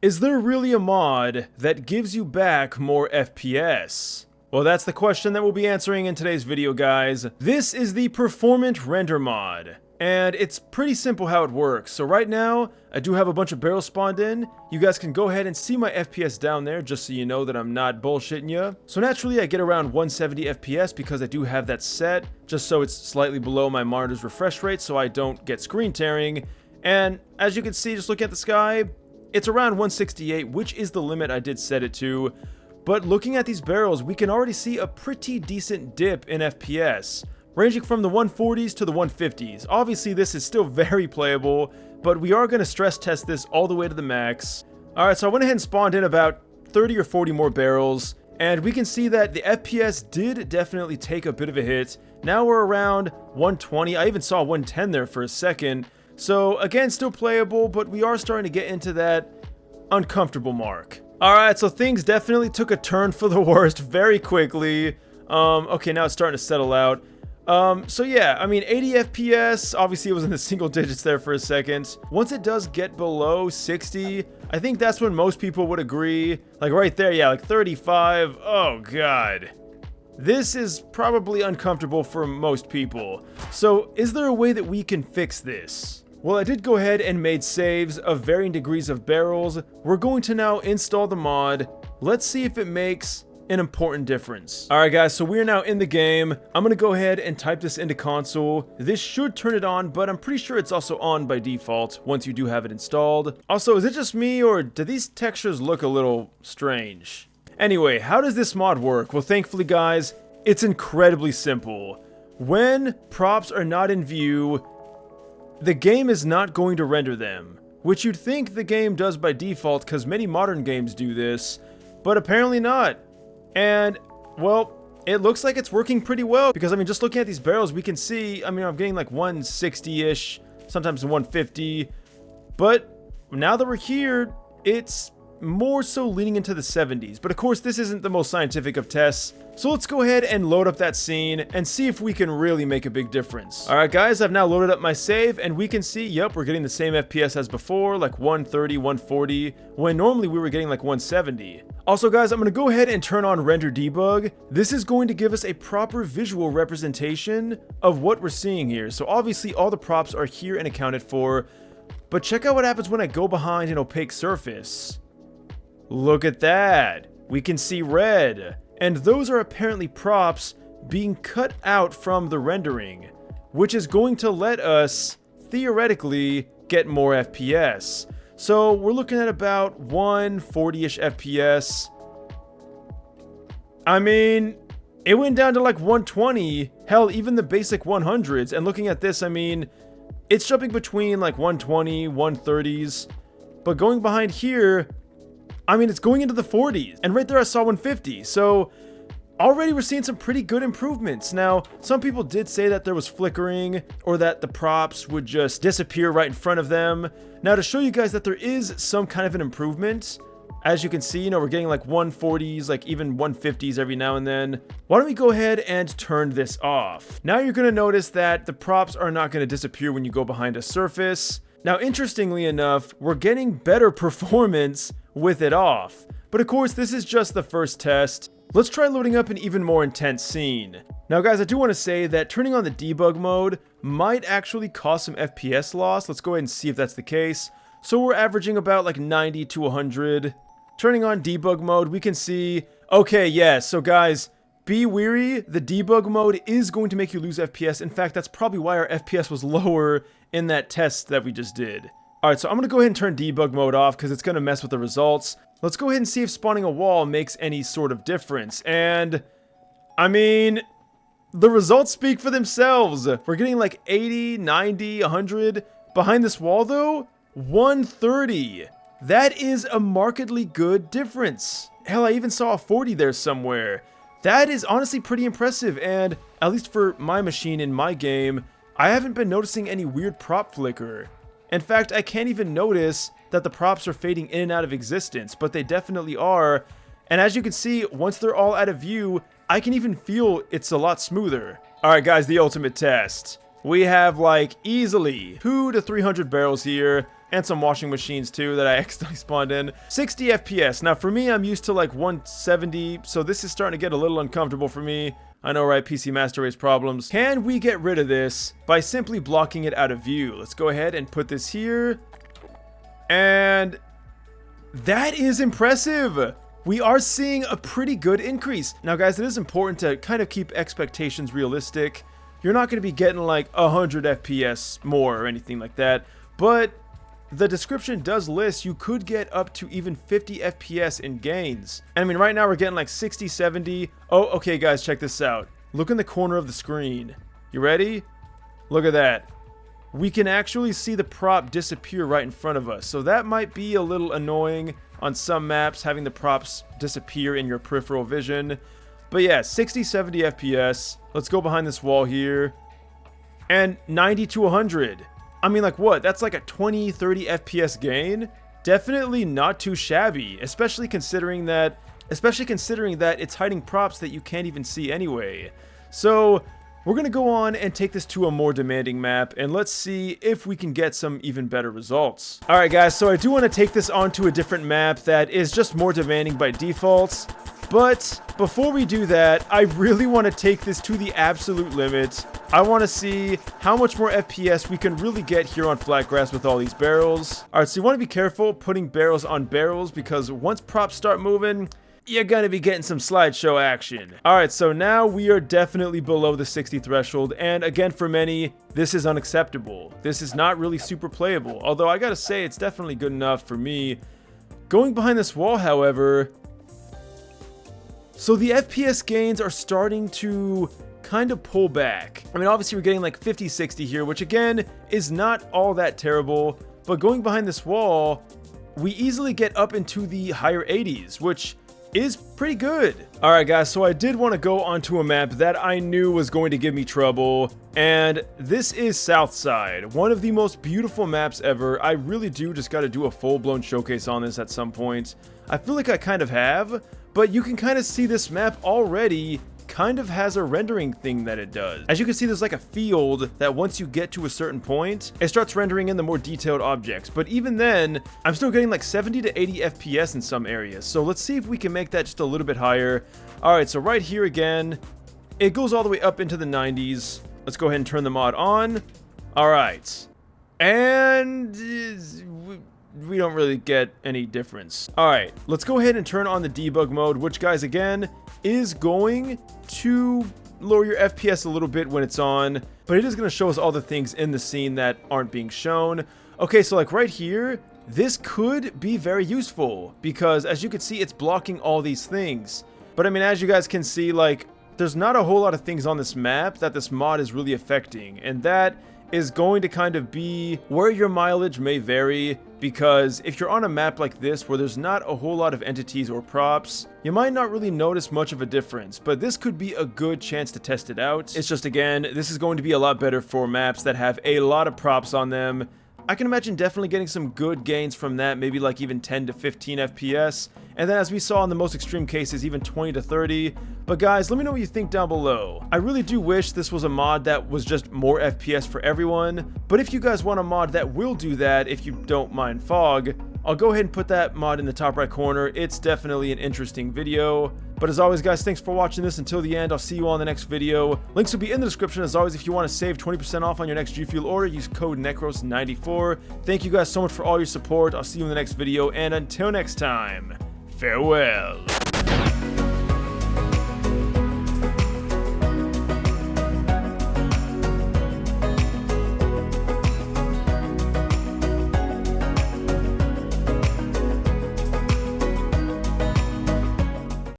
Is there really a mod that gives you back more FPS? Well, that's the question that we'll be answering in today's video, guys. This is the Performant Render mod, and it's pretty simple how it works. So right now, I do have a bunch of barrels spawned in. You guys can go ahead and see my FPS down there, just so you know that I'm not bullshitting you. So naturally, I get around 170 FPS because I do have that set, just so it's slightly below my monitor's refresh rate so I don't get screen tearing. And as you can see, just looking at the sky, it's around 168, which is the limit I did set it to. But looking at these barrels, we can already see a pretty decent dip in FPS, ranging from the 140s to the 150s. Obviously, this is still very playable, but we are going to stress test this all the way to the max. Alright, so I went ahead and spawned in about 30 or 40 more barrels, and we can see that the FPS did definitely take a bit of a hit. Now we're around 120. I even saw 110 there for a second. So again, still playable, but we are starting to get into that uncomfortable mark. Alright, so things definitely took a turn for the worst very quickly. Okay, now it's starting to settle out. So yeah, I mean, 80 FPS, obviously it was in the single digits there for a second. Once it does get below 60, I think that's when most people would agree. Like right there, yeah, like 35, oh god. This is probably uncomfortable for most people. So is there a way that we can fix this? Well, I did go ahead and made saves of varying degrees of barrels. We're going to now install the mod. Let's see if it makes an important difference. Alright guys, so we're now in the game. I'm gonna go ahead and type this into console. This should turn it on, but I'm pretty sure it's also on by default once you do have it installed. Also, is it just me, or do these textures look a little strange? Anyway, how does this mod work? Well, thankfully guys, it's incredibly simple. When props are not in view, the game is not going to render them, which you'd think the game does by default because many modern games do this, but apparently not. And, well, it looks like it's working pretty well because, I mean, just looking at these barrels, we can see, I mean, I'm getting like 160-ish, sometimes 150, but now that we're here, it's more so leaning into the 70s. But of course, this isn't the most scientific of tests, so let's go ahead and load up that scene and see if we can really make a big difference. Alright guys, I've now loaded up my save, and we can see, yep, we're getting the same FPS as before, like 130, 140, when normally we were getting like 170. Also guys, I'm going to go ahead and turn on render debug. This is going to give us a proper visual representation of what we're seeing here. So obviously all the props are here and accounted for, but check out what happens when I go behind an opaque surface. Look at that. We can see red. And those are apparently props being cut out from the rendering, which is going to let us, theoretically, get more FPS. So we're looking at about 140-ish FPS. I mean, it went down to like 120, hell, even the basic 100s. And looking at this, I mean, it's jumping between like 120, 130s. But going behind here, I mean, it's going into the 40s, and right there I saw 150, so already we're seeing some pretty good improvements. Now, some people did say that there was flickering, or that the props would just disappear right in front of them. Now, to show you guys that there is some kind of an improvement, as you can see, you know, we're getting like 140s, like even 150s every now and then. Why don't we go ahead and turn this off? Now you're going to notice that the props are not going to disappear when you go behind a surface. Now, interestingly enough, we're getting better performance with it off. But of course, this is just the first test. Let's try loading up an even more intense scene. Now guys, I do want to say that turning on the debug mode might actually cause some FPS loss. Let's go ahead and see if that's the case. So we're averaging about like 90 to 100. Turning on debug mode, we can see, okay, yes, so guys, be weary, the debug mode is going to make you lose FPS. In fact, that's probably why our FPS was lower in that test that we just did. Alright, so I'm going to go ahead and turn debug mode off because it's going to mess with the results. Let's go ahead and see if spawning a wall makes any sort of difference. And, I mean, the results speak for themselves. We're getting like 80, 90, 100. Behind this wall, though, 130. That is a markedly good difference. Hell, I even saw a 40 there somewhere. That is honestly pretty impressive, and at least for my machine in my game, I haven't been noticing any weird prop flicker. In fact, I can't even notice that the props are fading in and out of existence, but they definitely are. And as you can see, once they're all out of view, I can even feel it's a lot smoother. Alright guys, the ultimate test. We have like easily 200 to 300 barrels here. and some washing machines too that I accidentally spawned in. 60 FPS. Now for me, I'm used to like 170, so this is starting to get a little uncomfortable for me. I know, right? PC Master Race problems. Can we get rid of this by simply blocking it out of view? Let's go ahead and put this here. And that is impressive. We are seeing a pretty good increase. Now guys, it is important to kind of keep expectations realistic. You're not going to be getting like 100 FPS more or anything like that, but the description does list you could get up to even 50 FPS in gains. And I mean, right now we're getting like 60, 70. Oh, okay guys, check this out. Look in the corner of the screen. You ready? Look at that. We can actually see the prop disappear right in front of us. So that might be a little annoying on some maps, having the props disappear in your peripheral vision. But yeah, 60, 70 FPS. Let's go behind this wall here. And 90 to 100. I mean, like what? That's like a 20, 30 FPS gain. Definitely not too shabby, especially considering that it's hiding props that you can't even see anyway. So we're going to go on and take this to a more demanding map, and let's see if we can get some even better results. Alright guys, so I do want to take this onto a different map that is just more demanding by default. But before we do that, I really want to take this to the absolute limit. I want to see how much more FPS we can really get here on flat grass with all these barrels. Alright, so you want to be careful putting barrels on barrels, because once props start moving, you're gonna be getting some slideshow action. Alright, so now we are definitely below the 60 threshold, and again, for many, this is unacceptable. This is not really super playable, although I gotta say, it's definitely good enough for me. Going behind this wall, however, so the FPS gains are starting to kind of pull back. I mean, obviously we're getting like 50, 60 here, which again, is not all that terrible, but going behind this wall, we easily get up into the higher 80s, which is pretty good. Alright guys, so I did want to go onto a map that I knew was going to give me trouble, and this is Southside, one of the most beautiful maps ever. I really do just got to do a full-blown showcase on this at some point. I feel like I kind of have, but you can kind of see this map already kind of has a rendering thing that it does. As you can see, there's like a field that once you get to a certain point, it starts rendering in the more detailed objects. But even then, I'm still getting like 70 to 80 FPS in some areas. So let's see if we can make that just a little bit higher. All right, so right here again, it goes all the way up into the 90s. Let's go ahead and turn the mod on. All right. And we don't really get any difference. All right, let's go ahead and turn on the debug mode, which guys, again, is going to lower your FPS a little bit when it's on, but it is going to show us all the things in the scene that aren't being shown. Okay, so like right here, this could be very useful because as you can see, it's blocking all these things. But I mean, as you guys can see, like there's not a whole lot of things on this map that this mod is really affecting, and that is going to kind of be where your mileage may vary, because if you're on a map like this where there's not a whole lot of entities or props, you might not really notice much of a difference, but this could be a good chance to test it out. It's just, again, this is going to be a lot better for maps that have a lot of props on them. I can imagine definitely getting some good gains from that, maybe like even 10 to 15 FPS, and then as we saw in the most extreme cases, even 20 to 30. But guys, let me know what you think down below. I really do wish this was a mod that was just more FPS for everyone, but if you guys want a mod that will do that, if you don't mind fog, I'll go ahead and put that mod in the top right corner. It's definitely an interesting video. But as always guys, thanks for watching this until the end. I'll see you all in the next video. Links will be in the description as always. If you want to save 20% off on your next G Fuel order, use code NecrosVideos94. Thank you guys so much for all your support. I'll see you in the next video, and until next time, farewell.